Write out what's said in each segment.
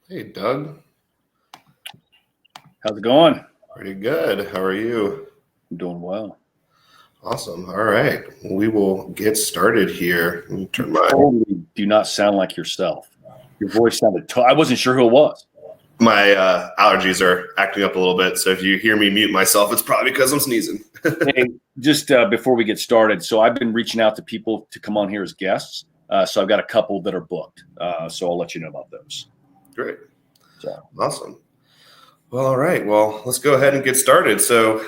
Hey, Doug. How's it going? Pretty good. How are you? I'm doing well. Awesome. All right. We will get started here. Let me You turn my totally do not sound like yourself. Your voice sounded. I wasn't sure who it was. my allergies are acting up a little bit. So if you hear me mute myself, it's probably because I'm sneezing. Hey, just before we get started, so I've been reaching out to people to come on here as guests. So I've got a couple that are booked. So I'll let you know about those. Great. So Awesome. Well, all right. Well, let's go ahead and get started. So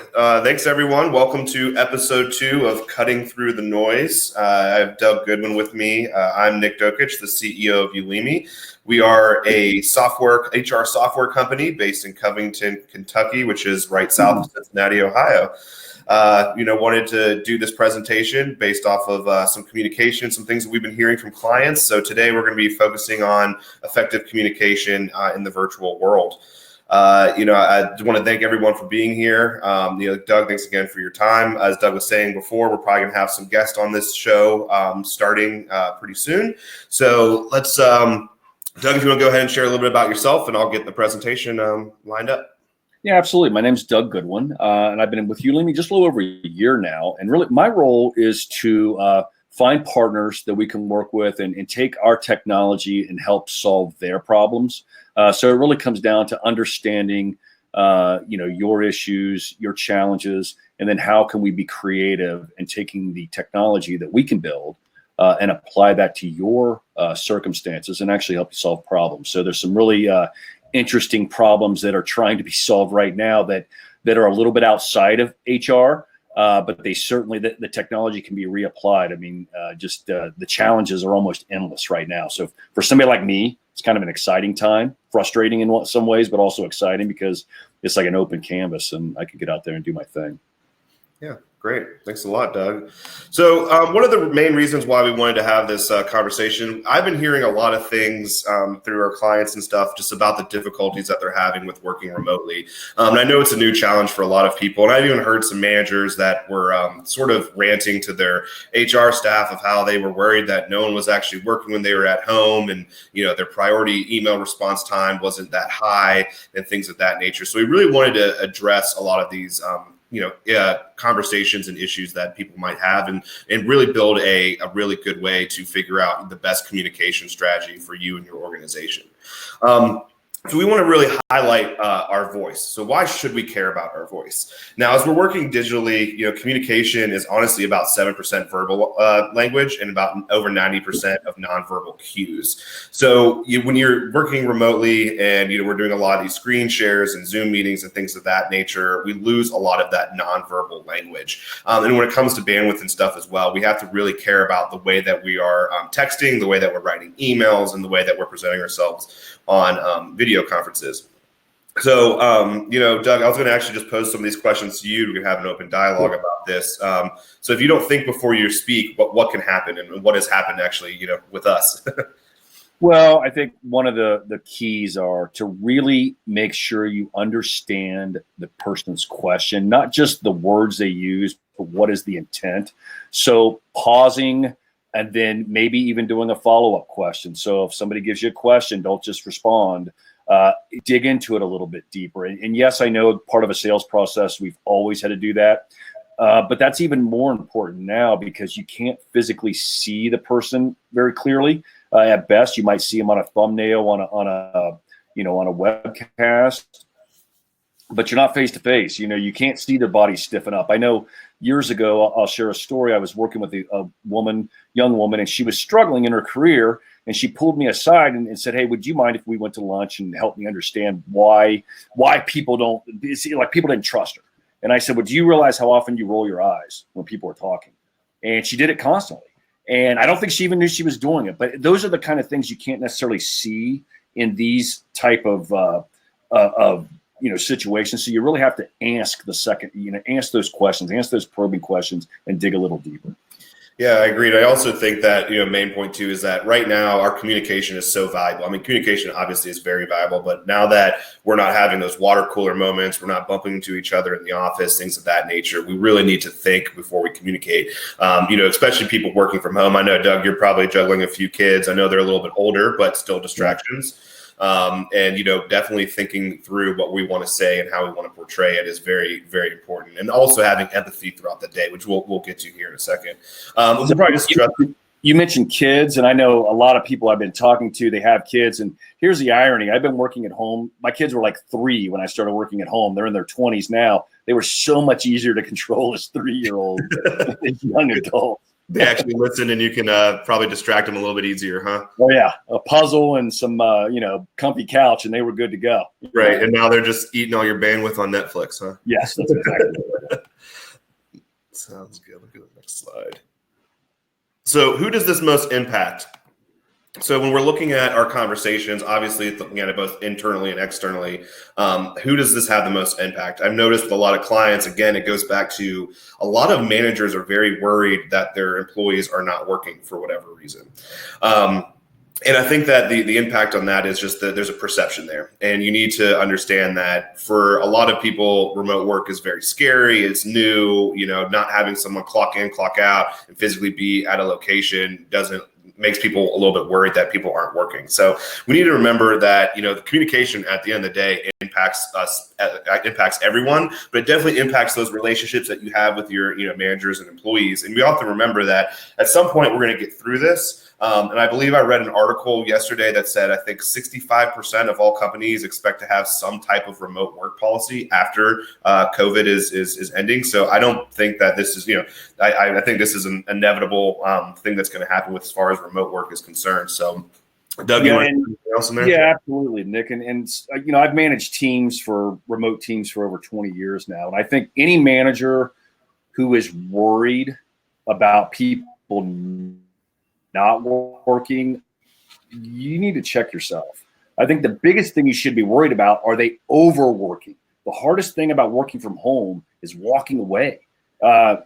thanks, everyone. Welcome to episode 2 of Cutting Through the Noise. I have Doug Goodwin with me. I'm Nick Dokich, the CEO of Ulimi. We are a HR software company based in Covington, Kentucky, which is right south of Cincinnati, Ohio. Wanted to do this presentation based off of some communication, some things that we've been hearing from clients. So today we're going to be focusing on effective communication in the virtual world. I want to thank everyone for being here. Doug, thanks again for your time. As Doug was saying before, we're probably going to have some guests on this show starting pretty soon. So let's, Doug, if you want to go ahead and share a little bit about yourself, and I'll get the presentation lined up. yeah, absolutely. My name's Doug Goodwin, and I've been with Ulimi just a little over a year now. And really, my role is to find partners that we can work with and take our technology and help solve their problems. So it really comes down to understanding, your issues, your challenges, and then how can we be creative in taking the technology that we can build and apply that to your circumstances and actually help you solve problems. So there's some really interesting problems that are trying to be solved right now that are a little bit outside of HR. But they certainly, the technology can be reapplied. I mean, the challenges are almost endless right now. So for somebody like me, it's kind of an exciting time, frustrating in some ways, but also exciting because it's like an open canvas and I can get out there and do my thing. Yeah, great. Thanks a lot, Doug. So one of the main reasons why we wanted to have this conversation, I've been hearing a lot of things through our clients and stuff just about the difficulties that they're having with working remotely. And I know it's a new challenge for a lot of people. And I've even heard some managers that were sort of ranting to their HR staff of how they were worried that no one was actually working when they were at home, and their priority email response time wasn't that high and things of that nature. So we really wanted to address a lot of these conversations and issues that people might have, and really build a really good way to figure out the best communication strategy for you and your organization. So we want to really highlight our voice. So why should we care about our voice? Now, as we're working digitally, communication is honestly about 7% verbal language and about over 90% of nonverbal cues. So when you're working remotely and we're doing a lot of these screen shares and Zoom meetings and things of that nature, we lose a lot of that nonverbal language. And when it comes to bandwidth and stuff as well, we have to really care about the way that we are texting, the way that we're writing emails, and the way that we're presenting ourselves on video conferences. So, Doug, I was going to actually just pose some of these questions to you. We can have an open dialogue about this. So if you don't think before you speak, what can happen and what has happened actually, with us? Well, I think one of the keys are to really make sure you understand the person's question, not just the words they use, but what is the intent. So pausing and then maybe even doing a follow-up question. So if somebody gives you a question, don't just respond. Dig into it a little bit deeper. And yes, I know part of a sales process, we've always had to do that. But that's even more important now because you can't physically see the person very clearly. At best, you might see them on a thumbnail on a webcast, but you're not face to face. You can't see their body stiffen up. I know years ago, I'll share a story. I was working with a young woman, and she was struggling in her career. And she pulled me aside and said, "Hey, would you mind if we went to lunch and help me understand why people didn't trust her?" And I said, "Well, do you realize how often you roll your eyes when people are talking?" And she did it constantly. And I don't think she even knew she was doing it. But those are the kind of things you can't necessarily see in these type of situations. So you really have to ask ask those questions, ask those probing questions, and dig a little deeper. Yeah, I agreed. I also think that, main point too is that right now our communication is so valuable. I mean, communication obviously is very valuable, but now that we're not having those water cooler moments, we're not bumping into each other in the office, things of that nature, we really need to think before we communicate, especially people working from home. I know, Doug, you're probably juggling a few kids. I know they're a little bit older, but still distractions. And, definitely thinking through what we want to say and how we want to portray it is very, very important. And also having empathy throughout the day, which we'll get to here in a second. We'll probably just stress. You mentioned kids, and I know a lot of people I've been talking to, they have kids. And here's the irony. I've been working at home. My kids were like 3 when I started working at home. They're in their 20s now. They were so much easier to control as 3-year-olds as young adults. They actually listen, and you can probably distract them a little bit easier, huh? Oh, yeah. A puzzle and some, comfy couch, and they were good to go. Right, and now they're just eating all your bandwidth on Netflix, huh? Yes, that's exactly right. Sounds good. Look at the next slide. So who does this most impact? So when we're looking at our conversations, obviously looking at it both internally and externally, who does this have the most impact? I've noticed with a lot of clients, again, it goes back to a lot of managers are very worried that their employees are not working for whatever reason. And I think that the impact on that is just that there's a perception there. And you need to understand that for a lot of people, remote work is very scary. It's new, not having someone clock in, clock out, and physically be at a location makes people a little bit worried that people aren't working. So we need to remember that, the communication at the end of the day impacts us, impacts everyone, but it definitely impacts those relationships that you have with your, managers and employees. And we have to remember that at some point we're going to get through this. And I believe I read an article yesterday that said, I think 65% of all companies expect to have some type of remote work policy after COVID is ending. So I don't think that this is, I think this is an inevitable thing that's going to happen with as far as remote work is concerned. So Doug, you want anything else in there? Yeah, absolutely, Nick. And I've managed remote teams for over 20 years now. And I think any manager who is worried about people not working, you need to check yourself. I think the biggest thing you should be worried about, are they overworking? The hardest thing about working from home is walking away.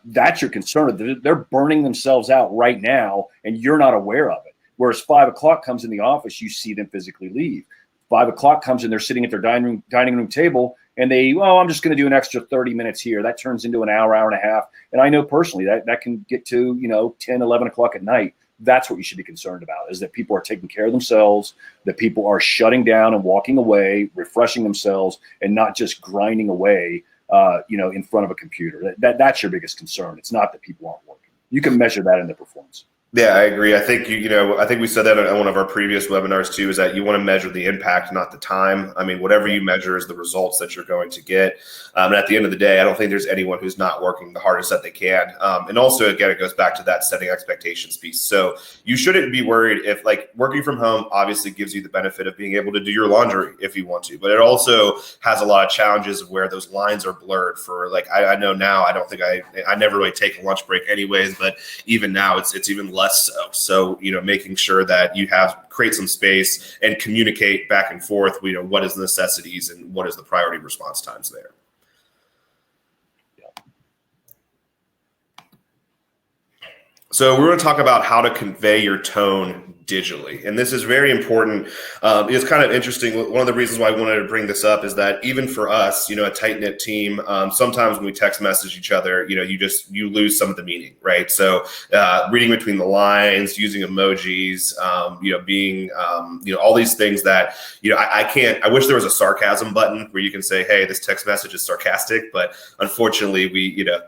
That's your concern. They're burning themselves out right now, and you're not aware of it. Whereas 5 o'clock comes in the office, you see them physically leave. 5 o'clock comes and they're sitting at their dining room table, and I'm just going to do an extra 30 minutes here. That turns into an hour and a half. And I know personally that can get to 10, 11 o'clock at night. That's what you should be concerned about, is that people are taking care of themselves, that people are shutting down and walking away, refreshing themselves, and not just grinding away, in front of a computer. That's your biggest concern. It's not that people aren't working. You can measure that in the performance. Yeah, I agree. I think I think we said that on one of our previous webinars too, is that you want to measure the impact, not the time. I mean, whatever you measure is the results that you're going to get. And at the end of the day, I don't think there's anyone who's not working the hardest that they can. And also, again, it goes back to that setting expectations piece. So you shouldn't be worried if, working from home obviously gives you the benefit of being able to do your laundry if you want to, but it also has a lot of challenges of where those lines are blurred for, I know now, I don't think I never really take a lunch break anyways, but even now it's even less so. Making sure that you create some space and communicate back and forth, what is the necessities and what is the priority response times there. So we're going to talk about how to convey your tone digitally. And this is very important. It's kind of interesting. One of the reasons why I wanted to bring this up is that even for us, a tight-knit team, sometimes when we text message each other, you lose some of the meaning, right? So reading between the lines, using emojis, being, all these things that, I wish there was a sarcasm button where you can say, hey, this text message is sarcastic, but unfortunately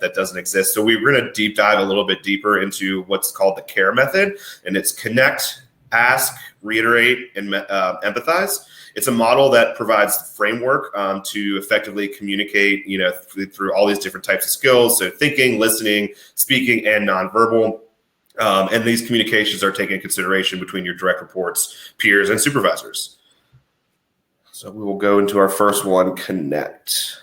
that doesn't exist. So we're going to deep dive a little bit deeper into what's called the CARE method, and it's connect, ask, reiterate, and empathize. It's a model that provides the framework to effectively communicate, through all these different types of skills. So thinking, listening, speaking, and nonverbal. And these communications are taken into consideration between your direct reports, peers, and supervisors. So we will go into our first one, connect.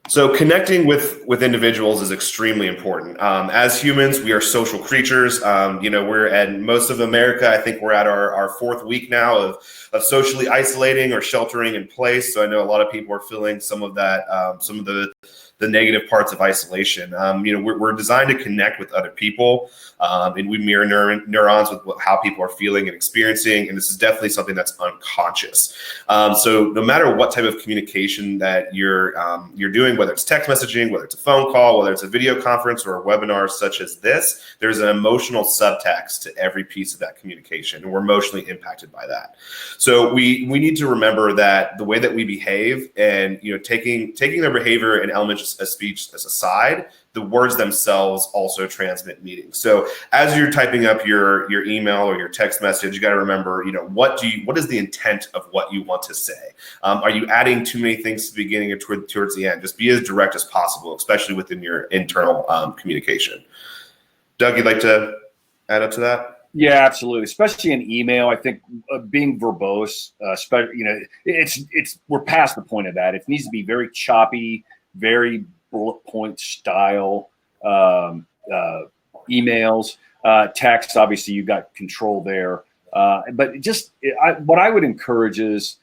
So connecting with individuals is extremely important. As humans, we are social creatures. We're at most of America. I think we're at our 4th week now of socially isolating or sheltering in place. So I know a lot of people are feeling some of that, some of the the negative parts of isolation. We're designed to connect with other people, and we mirror neurons with how people are feeling and experiencing. And this is definitely something that's unconscious. So no matter what type of communication that you're doing, whether it's text messaging, whether it's a phone call, whether it's a video conference or a webinar such as this, there's an emotional subtext to every piece of that communication, and we're emotionally impacted by that. So we need to remember that the way that we behave, and taking their behavior and elements of speech as aside, the words themselves also transmit meaning. So as you're typing up your email or your text message, you got to remember, what is the intent of what you want to say? Are you adding too many things to the beginning or towards the end? Just be as direct as possible, especially within your internal communication. Doug, you'd like to add up to that? Yeah, absolutely. Especially in email, I think being verbose, we're past the point of that. It needs to be very choppy, very bullet point style emails. Text, obviously, you've got control there. But what I would encourage is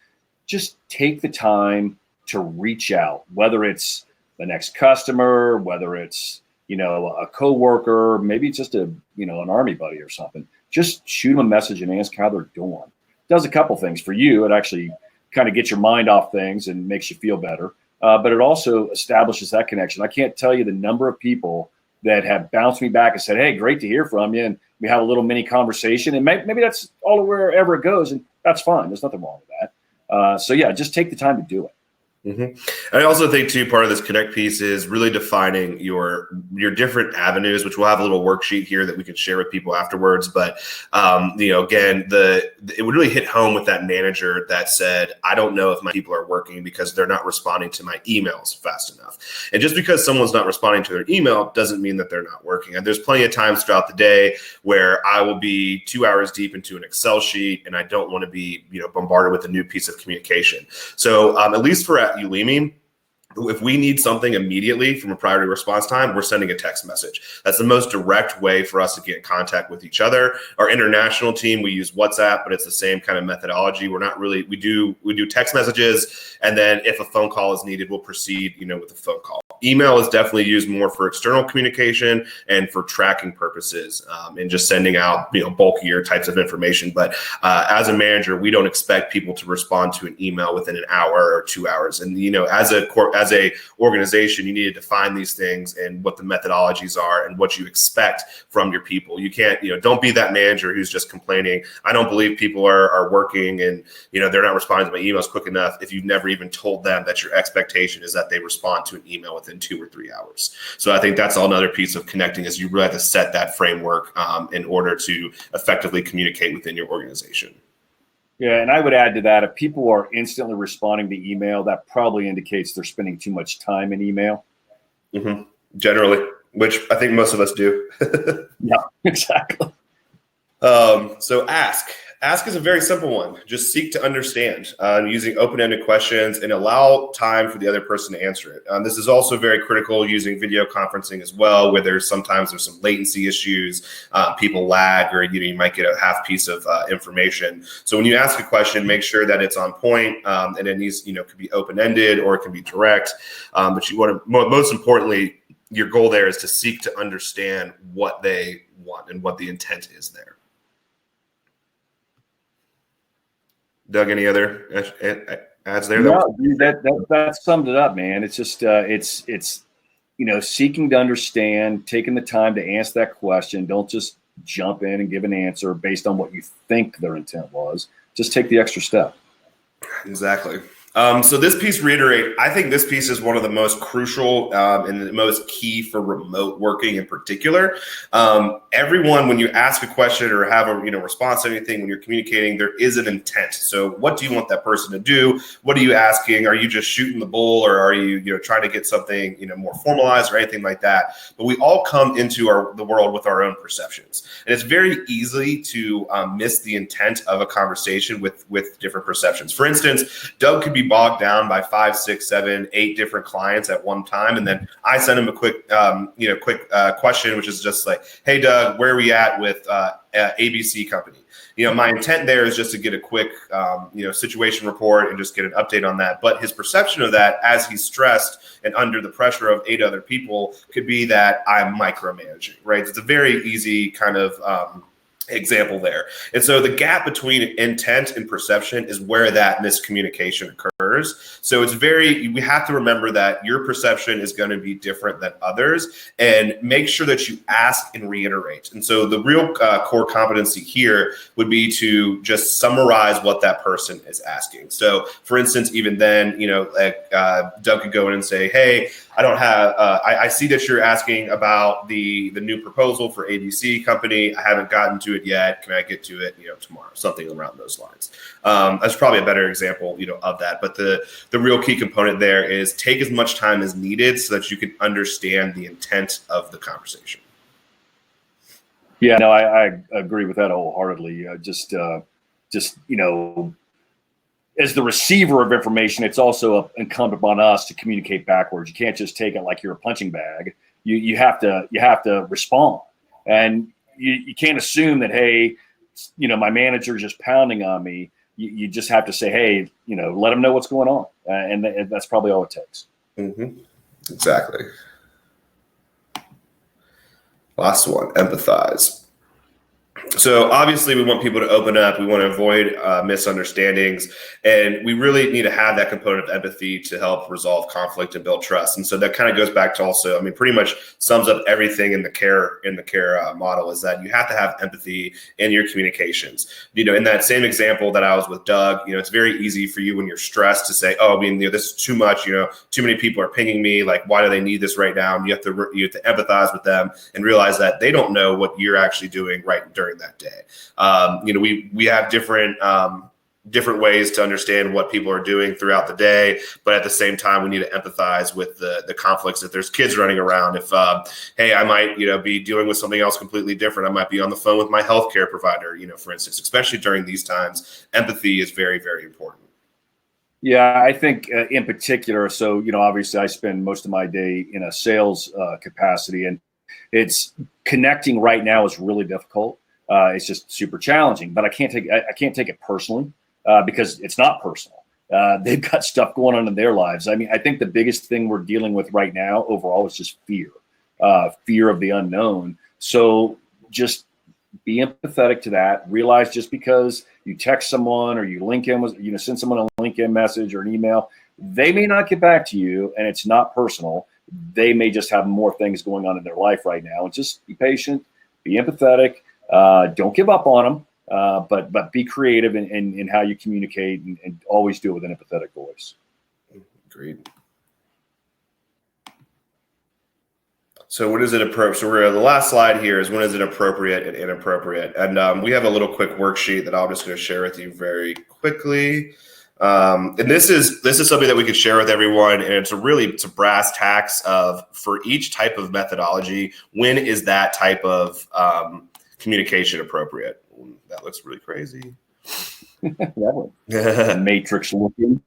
just take the time to reach out, whether it's the next customer, whether it's a coworker, maybe it's just an army buddy or something. Just shoot them a message and ask how they're doing. It does a couple things for you. It actually kind of gets your mind off things and makes you feel better. But it also establishes that connection. I can't tell you the number of people that have bounced me back and said, "Hey, great to hear from you," and we have a little mini conversation. And maybe that's all wherever it goes, and that's fine. There's nothing wrong with that. So yeah, just take the time to do it. Mm-hmm. I also think too, part of this connect piece is really defining your different avenues, which we'll have a little worksheet here that we can share with people afterwards. But again, it would really hit home with that manager that said, "I don't know if my people are working because they're not responding to my emails fast enough." And just because someone's not responding to their email doesn't mean that they're not working. And there's plenty of times throughout the day where I will be 2 hours deep into an Excel sheet and I don't want to be bombarded with a new piece of communication. So at least for Ulimi, if we need something immediately from a priority response time, we're sending a text message. That's the most direct way for us to get in contact with each other. Our international team, we use WhatsApp, but it's the same kind of methodology. We do text messages, and then if a phone call is needed, we'll proceed, with a phone call. Email is definitely used more for external communication and for tracking purposes, and just sending out, bulkier types of information. But as a manager, we don't expect people to respond to an email within an hour or 2 hours. And as a organization, you need to define these things and what the methodologies are and what you expect from your people. You can't, don't be that manager who's just complaining, "I don't believe people are working and, they're not responding to my emails quick enough," if you've never even told them that your expectation is that they respond to an email within 2 or 3 hours. So I think that's another piece of connecting, is you really have to set that framework in order to effectively communicate within your organization. Yeah, and I would add to that, if people are instantly responding to email, that probably indicates they're spending too much time in email. Mm-hmm. Generally, which I think most of us do. Yeah, exactly. So ask is a very simple one. Just seek to understand, using open-ended questions, and allow time for the other person to answer it. This is also very critical using video conferencing as well, where there's some latency issues, people lag, or you might get a half piece of information. So when you ask a question, make sure that it's on point, and it needs, could be open-ended or it can be direct. But you want to, most importantly, your goal there is to seek to understand what they want and what the intent is there. Doug, any other adds there? No, that summed it up, man. It's just it's seeking to understand, taking the time to answer that question. Don't just jump in and give an answer based on what you think their intent was. Just take the extra step. Exactly. So this piece, I think this piece is one of the most crucial and the most key for remote working in particular. Everyone, when you ask a question or have a response to anything, when you're communicating, there is an intent. So what do you want that person to do? What are you asking? Are you just shooting the bull, or are you trying to get something more formalized or anything like that? But we all come into the world with our own perceptions, and it's very easy to miss the intent of a conversation with different perceptions. For instance, Doug could be be bogged down by 5, 6, 7, 8 different clients at one time. And then I send them a quick question, which is just like, hey, Doug, where are we at with ABC company? My intent there is just to get a quick, situation report and just get an update on that. But his perception of that, as he's stressed and under the pressure of 8 other people, could be that I'm micromanaging, right? It's a very easy kind of example there. And so the gap between intent and perception is where that miscommunication occurs. So we have to remember that your perception is going to be different than others, and make sure that you ask and reiterate. And so the real core competency here would be to just summarize what that person is asking. So for instance, even then, Doug could go in and say, hey, I don't have, I see that you're asking about the new proposal for ABC company. I haven't gotten to it yet. Can I get to it, tomorrow? Something around those lines. That's probably a better example, of that. But the real key component there is take as much time as needed so that you can understand the intent of the conversation. Yeah, no, I agree with that wholeheartedly. As the receiver of information, it's also incumbent upon us to communicate backwards. You can't just take it like you're a punching bag. You have to respond, and you can't assume that, hey, my manager's just pounding on me. You just have to say, hey, let them know what's going on, and that's probably all it takes. Mm-hmm. Exactly. Last one, empathize. So obviously we want people to open up. We want to avoid misunderstandings, and we really need to have that component of empathy to help resolve conflict and build trust. And so that kind of goes back to also, pretty much sums up everything in the care model, is that you have to have empathy in your communications. In that same example that I was with Doug, it's very easy for you when you're stressed to say, oh, this is too much. Too many people are pinging me. Like, why do they need this right now? And you have to empathize with them and realize that they don't know what you're actually doing right during that day. We have different ways to understand what people are doing throughout the day, but at the same time, we need to empathize with the conflicts. If there's kids running around, if hey, I might be dealing with something else completely different. I might be on the phone with my healthcare provider, for instance. Especially during these times, empathy is very, very important. Yeah, I think in particular. So obviously, I spend most of my day in a sales capacity, and it's connecting right now is really difficult. It's just super challenging, but I can't take it personally because it's not personal. They've got stuff going on in their lives. I think the biggest thing we're dealing with right now overall is just fear of the unknown. So just be empathetic to that. Realize just because you text someone or you send someone a LinkedIn message or an email, they may not get back to you, and it's not personal. They may just have more things going on in their life right now, and just be patient, be empathetic. Don't give up on them, but be creative in how you communicate, and always do it with an empathetic voice. Agreed. So when is it appropriate? So we're the last slide here is when is it appropriate and inappropriate? And we have a little quick worksheet that I'm just going to share with you very quickly. And this is something that we could share with everyone, and it's a brass tacks of, for each type of methodology, when is that type of communication appropriate? That looks really crazy. That one. Matrix looking.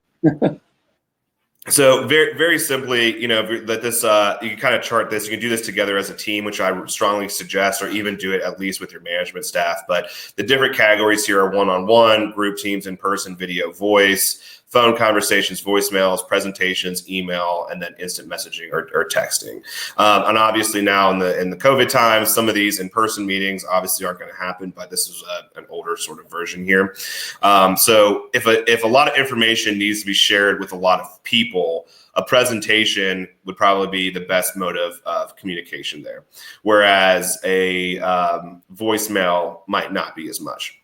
So very, very simply, that this, you can kind of chart this. You can do this together as a team, which I strongly suggest, or even do it at least with your management staff. But the different categories here are one-on-one, group teams, in-person, video, voice, phone conversations, voicemails, presentations, email, and then instant messaging or texting. And obviously now in the COVID times, some of these in-person meetings obviously aren't going to happen, but this is an older sort of version here. So if a lot of information needs to be shared with a lot of people, a presentation would probably be the best mode of communication there. Whereas a voicemail might not be as much.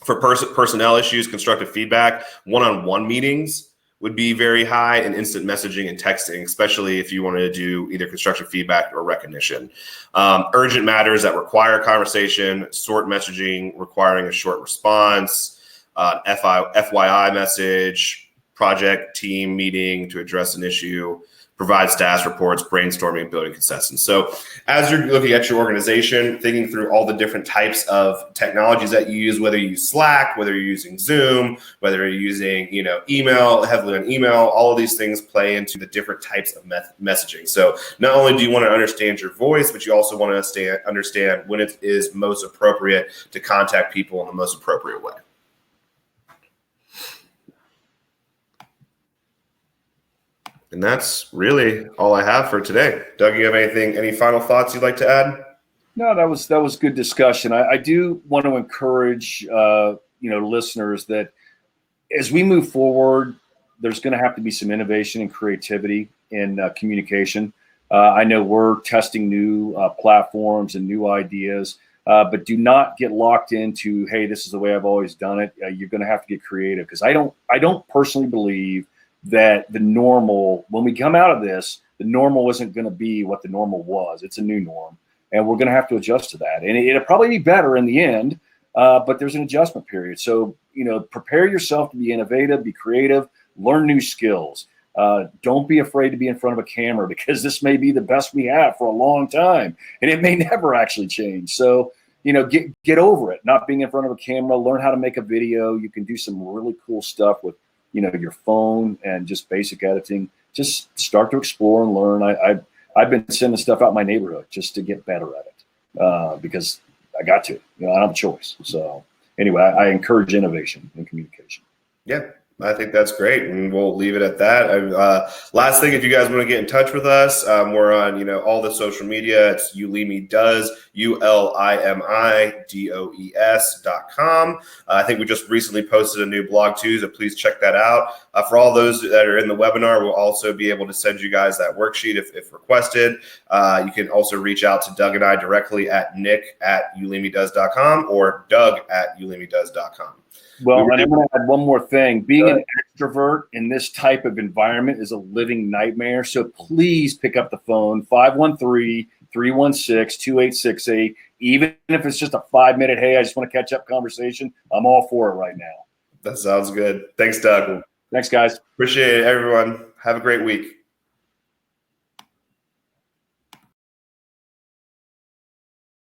For personnel issues, constructive feedback, one-on-one meetings would be very high, and instant messaging and texting, especially if you wanted to do either constructive feedback or recognition. Urgent matters that require conversation, short messaging requiring a short response, FYI message, project team meeting to address an issue, provide status reports, brainstorming, and building consensus. So as you're looking at your organization, thinking through all the different types of technologies that you use, whether you use Slack, whether you're using Zoom, whether you're using, email, heavily on email, all of these things play into the different types of messaging. So not only do you want to understand your voice, but you also want to understand when it is most appropriate to contact people in the most appropriate way. And that's really all I have for today. Doug, you have any final thoughts you'd like to add? No, that was good discussion. I do want to encourage listeners that as we move forward, there's going to have to be some innovation and creativity in communication. I know we're testing new platforms and new ideas, but do not get locked into, hey, this is the way I've always done it. You're going to have to get creative, because I don't personally believe that the normal, when we come out of this, the normal isn't going to be what the normal was. It's a new norm, and we're going to have to adjust to that. And it'll probably be better in the end, but there's an adjustment period. So, prepare yourself to be innovative, be creative, learn new skills. Don't be afraid to be in front of a camera, because this may be the best we have for a long time, and it may never actually change. So, get over it, not being in front of a camera. Learn how to make a video. You can do some really cool stuff with your phone and just basic editing. Just start to explore and learn. I've been sending stuff out in my neighborhood just to get better at it, because I got to. I don't have a choice. So anyway, I encourage innovation and communication. Yeah, I think that's great, and we'll leave it at that. Last thing, if you guys want to get in touch with us, we're on all the social media. It's Ulimi Does, ULIMIDOES.com. I think we just recently posted a new blog too, so please check that out. For all those that are in the webinar, we'll also be able to send you guys that worksheet if requested. You can also reach out to Doug and I directly at nick@ulimidoes.com or doug@ulimidoes.com. Well, and I'm going to add one more thing. Being an extrovert in this type of environment is a living nightmare. So please pick up the phone, 513-316-2868. Even if it's just a 5-minute, hey, I just want to catch up conversation, I'm all for it right now. That sounds good. Thanks, Doug. Thanks, guys. Appreciate it, everyone. Have a great week.